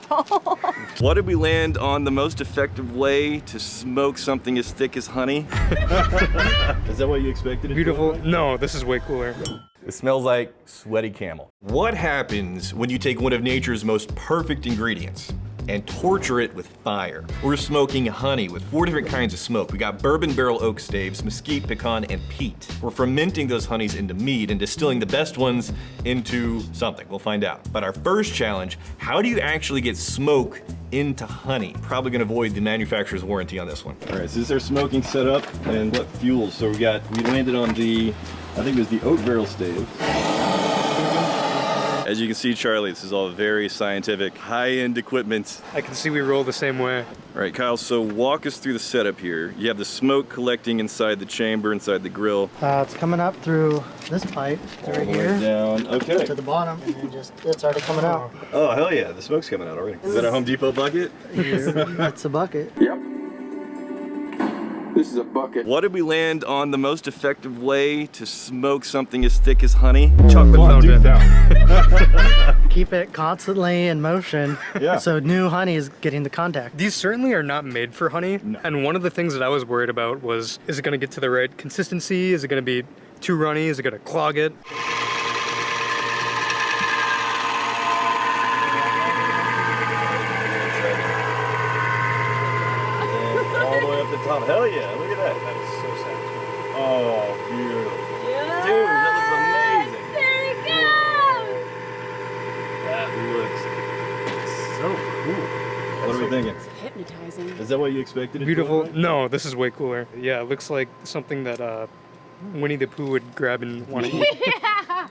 humble. What did we land on the most effective way to smoke something as thick as honey? Is that what you expected? Beautiful. No, this is way cooler. It smells like sweaty camel. What happens when you take one of nature's most perfect ingredients and torture it with fire? We're smoking honey with 4 different kinds of smoke. We got bourbon barrel oak staves, mesquite, pecan, and peat. We're fermenting those honeys into mead and distilling the best ones into something. We'll find out. But our first challenge, how do you actually get smoke into honey? Probably gonna void the manufacturer's warranty on this one. All right, so this is our smoking setup and what fuels. So we landed on the, I think it was the oak barrel stave. As you can see, Charlie, this is all very scientific, high-end equipment. I can see we roll the same way. All right, Kyle, so walk us through the setup here. You have the smoke collecting inside the chamber, inside the grill. It's coming up through this pipe, right here, Down, okay. to the bottom, and then it's already coming out. Oh, hell yeah, the smoke's coming out already. Is that a Home Depot bucket? It's a bucket. Yep. This is a bucket. What did we land on the most effective way to smoke something as thick as honey? Chocolate fountain. Keep it constantly in motion, Yeah. so new honey is getting the contact. These certainly are not made for honey. No. And one of the things that I was worried about was, is it gonna get to the right consistency? Is it gonna be too runny? Is it gonna clog it? All the way up the top. Hell yeah, look at that. That is so satisfying. Oh, beautiful. Yes. Dude, that looks amazing. There he goes. That looks so cool. What are we thinking? It's hypnotizing. Is that what you expected? Beautiful. No, this is way cooler. Yeah, it looks like something that Winnie the Pooh would grab and want to eat. Yeah.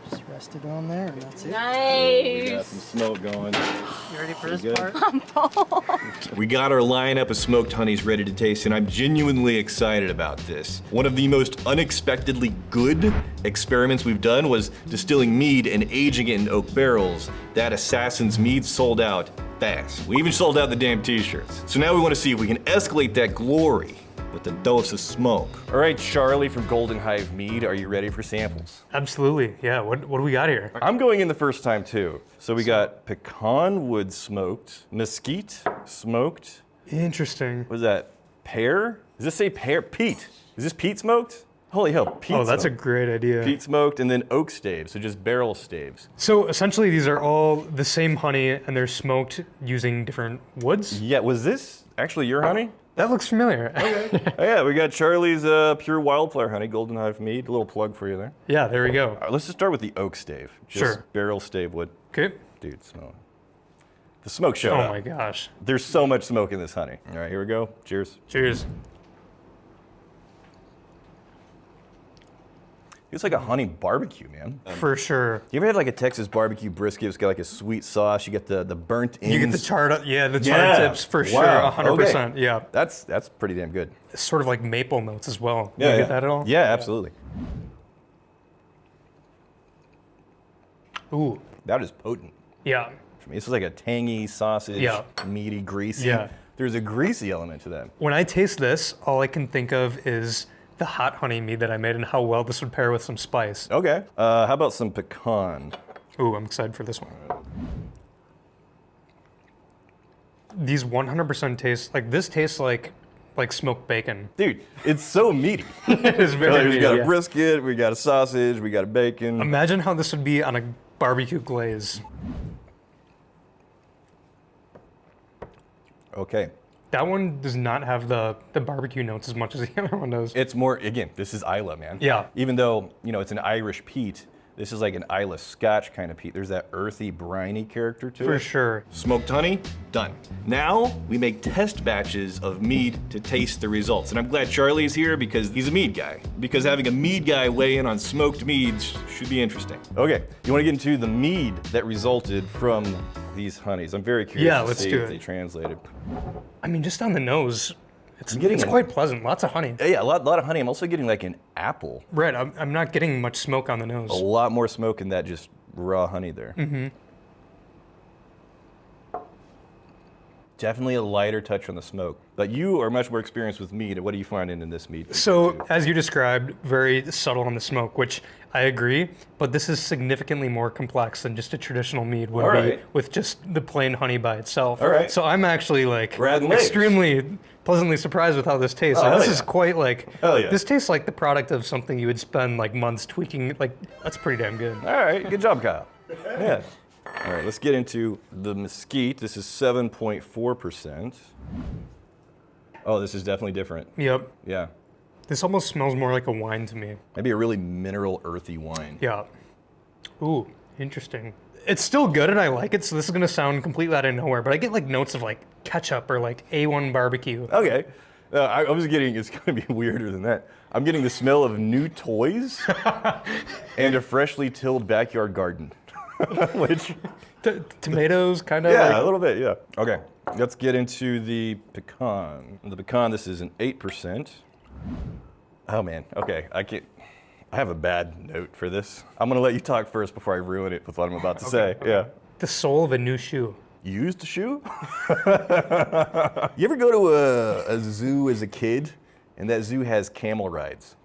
Just rest it on there, and that's it. We got Nice. some smoke going. You ready for this Good. part? We got our lineup of smoked honeys ready to taste, and I'm genuinely excited about this. One of the most unexpectedly good experiments we've done was distilling mead and aging it in oak barrels. That Assassin's Mead sold out fast. We even sold out the damn t-shirts. So now we want to see if we can escalate that glory with a dose of smoke. All right, Charlie from Golden Hive Mead, are you ready for samples? Absolutely. Yeah, what do we got here? I'm going in the first time too. So we got pecan wood smoked, mesquite smoked. Interesting. What is that? Pear? Does this say pear? Peat. Is this peat smoked? Holy hell, peat Oh, that's a smoked. great idea. Peat smoked and then oak staves, so just barrel staves. So essentially these are all the same honey and they're smoked using different woods? Yeah, was this actually your honey? That looks familiar. Oh yeah, we got Charlie's pure wildflower honey, Golden Hive Mead. A little plug for you there. Yeah, there we go. All right, let's just start with the oak stave. Just Sure. barrel stave wood. Okay. Dude, smell it. The smoke showed Oh up. my gosh. There's so much smoke in this honey. All right, here we go. Cheers. Cheers. It's like a honey barbecue, man. For sure. You ever had like a Texas barbecue brisket? It's got like a sweet sauce. You get the burnt ends. You get the charred, yeah, the charred Yeah. tips for sure, Wow. 100%. Okay. Yeah. That's pretty damn good. It's sort of like maple notes as well. Yeah, You get that at all? Yeah, absolutely. Ooh. That is potent. Yeah. For me, this is like a tangy sausage, Yeah. meaty, greasy. Yeah. There's a greasy element to that. When I taste this, all I can think of is the hot honey mead that I made and how well this would pair with some spice. Okay. How about some pecan? Ooh, I'm excited for this one. These 100% taste, like this tastes like smoked bacon. Dude, it's so meaty. It is very We meaty, got a yeah. brisket, we got a sausage, we got a bacon. Imagine how this would be on a barbecue glaze. Okay. That one does not have the barbecue notes as much as the other one does. It's more, again, this is Isla, man. Yeah. Even though, you know, it's an Irish peat, this is like an Isla Scotch kind of peat. There's that earthy, briny character to it. For sure. Smoked honey, done. Now we make test batches of mead to taste the results. And I'm glad Charlie's here because he's a mead guy. Because having a mead guy weigh in on smoked meads should be interesting. Okay, you want to get into the mead that resulted from these honeys? I'm very curious Yeah, to let's see do if it. they translated. I mean, just on the nose, it's getting quite pleasant. Lots of honey. Yeah, a lot of honey. I'm also getting like an apple. Right, I'm not getting much smoke on the A nose. lot more smoke in that just raw honey there. Mm-hmm. Definitely a lighter touch on the smoke. But you are much more experienced with mead. What are you finding in this mead? So, as you described, very subtle on the smoke, which I agree, but this is significantly more complex than just a traditional mead would All be right. with just the plain honey by itself. All right. So I'm actually like Rad legs. extremely pleasantly surprised with how this tastes. Oh, Like, hell this yeah. is quite like, Hell yeah. this tastes like the product of something you would spend like months tweaking. Like, that's pretty damn good. All right, good job, Kyle. Yeah. All right, let's get into the mesquite. This is 7.4%. Oh, this is definitely different. Yep. Yeah. This almost smells more like a wine to me. Maybe a really mineral, earthy wine. Yeah. Ooh, interesting. It's still good and I like it, so this is gonna sound completely out of nowhere, but I get like notes of like ketchup or like A1 barbecue. Okay. I was getting, it's going to be weirder than that. I'm getting the smell of new toys and a freshly tilled backyard garden. Which, Tomatoes, kind of. yeah, a little bit, yeah. Okay, let's get into the pecan. The pecan, this is an 8%. Oh man, okay, I have a bad note for this. I'm gonna let you talk first before I ruin it with what I'm about to say. Yeah. The sole of a new shoe. Used shoe? You ever go to a zoo as a kid and that zoo has camel rides?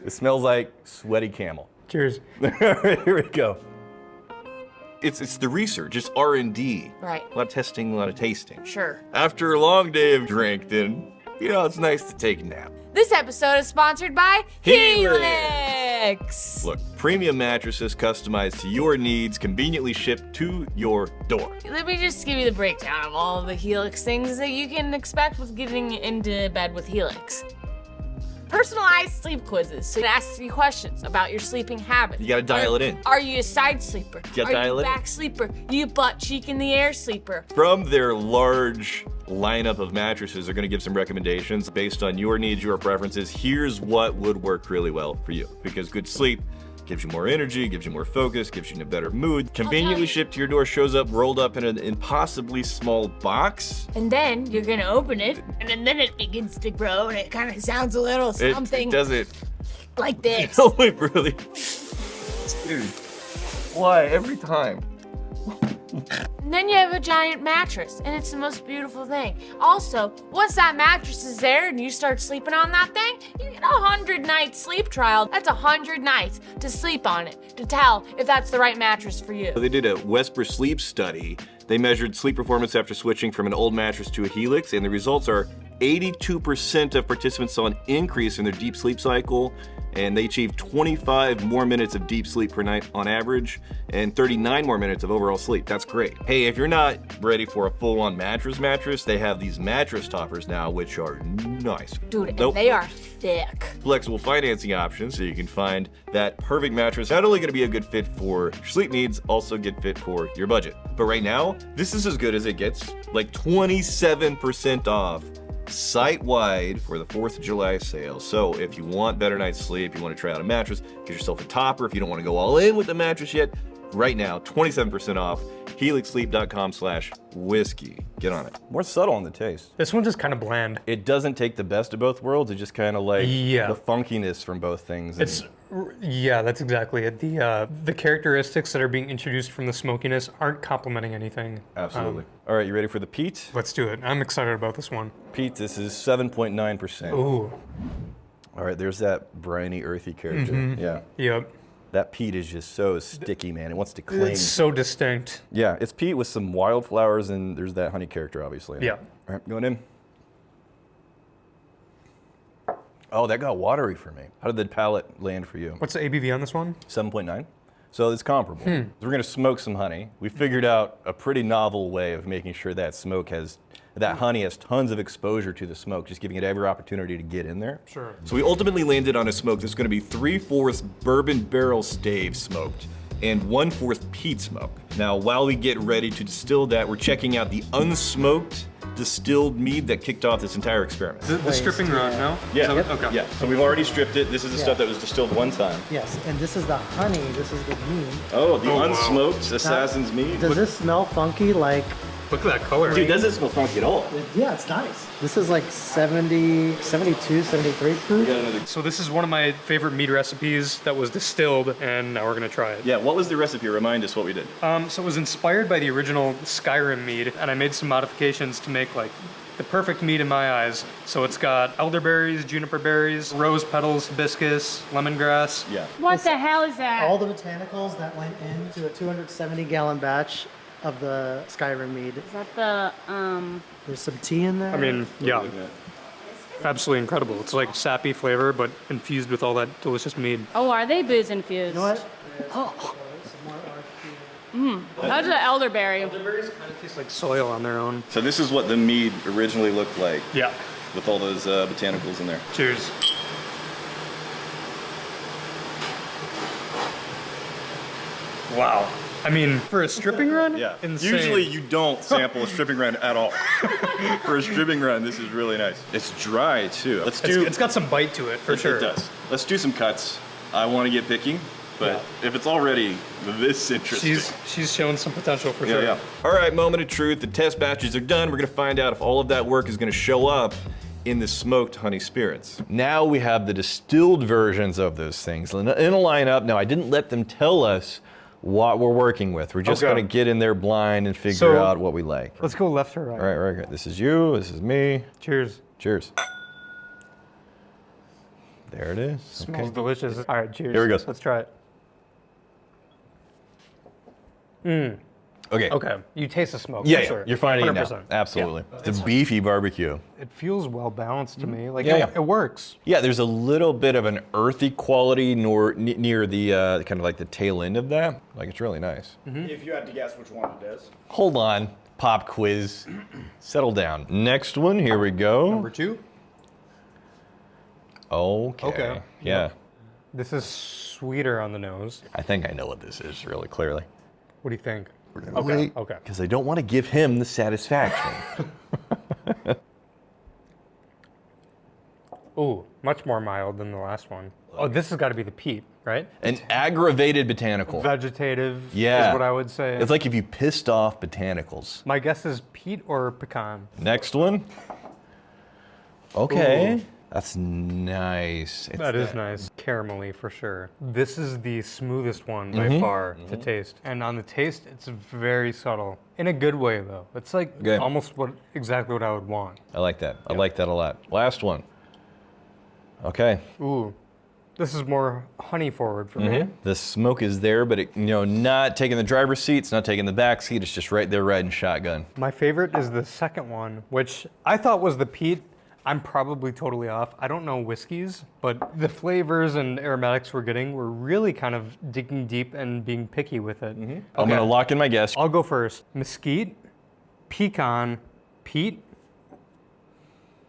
It smells like sweaty camel. Cheers. Here we go. It's the research, it's R&D. Right. A lot of testing, a lot of tasting. Sure. After a long day of drinking, it's nice to take a nap. This episode is sponsored by Helix. Helix. Look, premium mattresses customized to your needs, conveniently shipped to your door. Let me just give you the breakdown of all of the Helix things that you can expect with getting into bed with Helix. Personalized sleep quizzes, so it asks you questions about your sleeping habits. You gotta dial it in. Are you a side sleeper? You gotta Are dial you it a in. back sleeper? You butt cheek in the air sleeper? From their large lineup of mattresses, they're going to give some recommendations based on your needs, your preferences. Here's what would work really well for you. Because good sleep gives you more energy, gives you more focus, gives you in a better mood. Conveniently you. shipped to your door, shows up rolled up in an impossibly small box. And then you're gonna open it, and then it begins to grow, and it kind of sounds a little something It does it. like this. No, it really. Dude, why? Every time. And then you have a giant mattress, and it's the most beautiful thing. Also, once that mattress is there and you start sleeping on that thing, you get a 100-night sleep trial. That's 100 nights to sleep on it, to tell if that's the right mattress for you. They did a Whisper sleep study. They measured sleep performance after switching from an old mattress to a Helix, and the results are 82% of participants saw an increase in their deep sleep cycle, and they achieved 25 more minutes of deep sleep per night on average, and 39 more minutes of overall sleep. That's great. Hey, if you're not ready for a full-on mattress, they have these mattress toppers now, which are nice. Dude, and Nope. they are thick. Flexible financing options, so you can find that perfect mattress. Not only gonna be a good fit for your sleep needs, also good fit for your budget. But right now, this is as good as it gets, like 27% off site-wide for the 4th of July sale. So if you want better night's sleep, you want to try out a mattress, get yourself a topper. If you don't want to go all in with the mattress yet, right now, 27% off, helixsleep.com/whiskey. Get on it. More subtle on the taste. This one's just kind of bland. It doesn't take the best of both worlds. It just kind of like Yeah. the funkiness from both things. Yeah, that's exactly it. The characteristics that are being introduced from the smokiness aren't complementing anything. Absolutely. All right, you ready for the peat? Let's do it. I'm excited about this one. Peat, this is 7.9%. Ooh. All right, there's that briny, earthy character. Yeah. Yep. That peat is just so sticky, man. It wants to cling. It's so distinct. Yeah, it's peat with some wildflowers, and there's that honey character, obviously. Yeah. All right, going in. Oh, that got watery for me. How did the palate land for you? What's the ABV on this one? 7.9. So it's comparable. We're gonna smoke some honey. We figured out a pretty novel way of making sure that honey has tons of exposure to the smoke, just giving it every opportunity to get in there. Sure. So we ultimately landed on a smoke that's gonna be 3/4 bourbon barrel stave smoked and 1/4 peat smoke. Now, while we get ready to distill that, we're checking out the unsmoked distilled mead that kicked off this entire experiment. The stripping run, no? Yeah. Is that- Okay. Yeah. So we've already stripped it. This is the stuff that was distilled one time. Yes, and this is the honey. This is the mead. Oh, the Oh, wow. unsmoked assassin's mead. Does this smell funky like Look at that color. Dude, doesn't smell funky at all. Yeah, it's nice. This is like 70, 72, 73 proof. So this is one of my favorite mead recipes that was distilled, and now we're gonna try it. Yeah, what was the recipe? Remind us what we did. So it was inspired by the original Skyrim mead, and I made some modifications to make like the perfect mead in my eyes. So it's got elderberries, juniper berries, rose petals, hibiscus, lemongrass. Yeah. What the hell is that? All the botanicals that went into a 270-gallon batch of the Skyrim mead. Is that the, There's some tea in there. I mean, yeah, absolutely incredible. It's like sappy flavor, but infused with all that delicious mead. Oh, are they booze infused? You know what? How's the elderberry? Elderberries kind of taste like soil on their own. So this is what the mead originally looked like Yeah. with all those botanicals in there. Cheers. Wow. I mean, for a stripping run? Yeah. Insane. Usually you don't sample a stripping run at all. For a stripping run, this is really nice. It's dry too. Let's do. It's got some bite to it, for sure. It does. Let's do some cuts. I want to get picky, but if it's already this interesting. She's shown some potential for Yeah, sure. yeah. All right, moment of truth. The test batches are done. We're gonna find out if all of that work is gonna show up in the smoked honey spirits. Now we have the distilled versions of those things in a lineup. Now I didn't let them tell us what we're working with. We're just Okay. gonna get in there blind and figure So- out what we like. Let's go left to right. All right, right. This is you. This is me. Cheers. Cheers. There it is. Smells delicious. All right, cheers. Here we go. Let's try it. Okay. Okay, you taste the smoke. Yeah, for yeah. sure. You're finding it now. 100%. Absolutely. Yeah. It's a beefy barbecue. It feels well balanced to me. Like Yeah, it, yeah. it works. Yeah, there's a little bit of an earthy quality near the kind of like the tail end of that. Like it's really nice. If you had to guess which one it is. Hold on, pop quiz. Settle down. Next one, here we go. Number 2. Okay. Okay. Yeah. This is sweeter on the nose. I think I know what this is really clearly. What do you think? We're gonna Okay, wait, okay. because I don't want to give him the satisfaction. Ooh, much more mild than the last one. Oh, this has got to be the peat, right? An aggravated botanical. Vegetative Yeah. is what I would say. It's like if you pissed off botanicals. My guess is peat or pecan. Next one. Okay. Ooh. That's nice. It's That is nice. Caramelly for sure. This is the smoothest one by far to taste. And on the taste, it's very subtle. In a good way though. It's like Good. almost exactly what I would want. I like that. I like that a lot. Last one. Okay. Ooh. This is more honey forward for me. The smoke is there, but it, not taking the driver's seat, it's not taking the back seat, it's just right there riding shotgun. My favorite is the second one, which I thought was the peat. I'm probably totally off. I don't know whiskeys, but the flavors and aromatics we're getting, we're really kind of digging deep and being picky with it. I'm gonna lock in my guess. I'll go first. Mesquite, pecan, peat,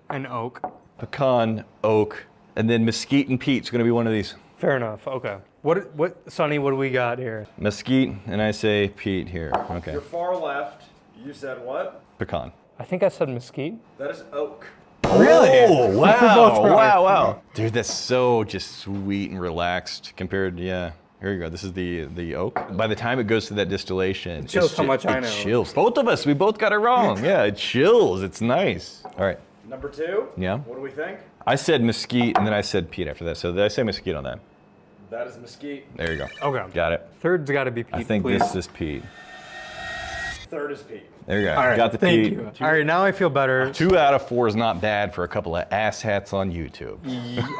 and oak. Pecan, oak, and then mesquite and peat's gonna be one of these. Fair enough. Okay. What, Sonny? What do we got here? Mesquite, and I say peat here. Okay. Your far left, you said what? Pecan. I think I said mesquite. That is oak. Really? Oh, Both wow, right. wow. Dude, that's so just sweet and relaxed compared, yeah. Here you go, this is the oak. By the time it goes to that distillation, it chills how much I know. It chills. Both of us, we both got it wrong. Yeah, it chills, it's nice. All right, Number 2. Yeah. What do we think? I said mesquite and then I said peat after that. So did I say mesquite on that? That is mesquite. There you go. Okay. Got it. Third's got to be peat. I think please. this is peat. Third is peat. There you go. All right. Got the thank peat. you. All right. Now I feel better. 2 out of 4 is not bad for a couple of asshats on YouTube.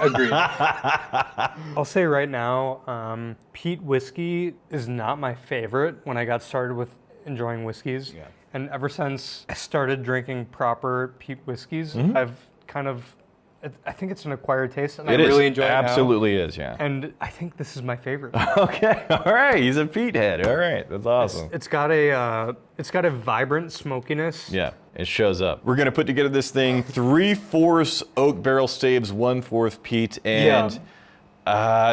Agreed. I'll say right now, peat whiskey is not my favorite when I got started with enjoying whiskeys. Yeah. And ever since I started drinking proper peat whiskeys, I've kind of, I think it's an acquired taste, and It I is. really enjoy it now. Absolutely is, yeah. And I think this is my favorite. Okay, all right. He's a peat head. All right, that's awesome. It's got a vibrant smokiness. Yeah, it shows up. We're gonna put together this thing: 3/4 oak barrel staves, 1/4 peat, and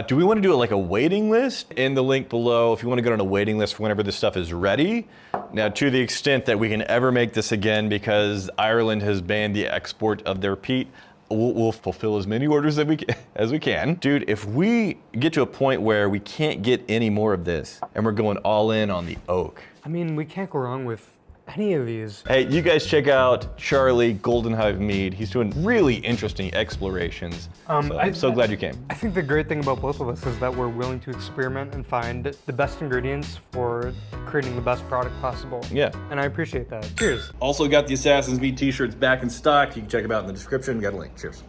do we want to do like a waiting list? In the link below, if you want to go on a waiting list for whenever this stuff is ready. Now, to the extent that we can ever make this again, because Ireland has banned the export of their peat, we'll fulfill as many orders as we can. Dude, if we get to a point where we can't get any more of this, and we're going all in on the oak. I mean, we can't go wrong with any of these. Hey, you guys check out Charlie Golden Hive Mead. He's doing really interesting explorations. So I'm so glad you came. I think the great thing about both of us is that we're willing to experiment and find the best ingredients for creating the best product possible. Yeah. And I appreciate that. Cheers. Also got the Assassin's Mead t-shirts back in stock. You can check them out in the description. We got a link. Cheers.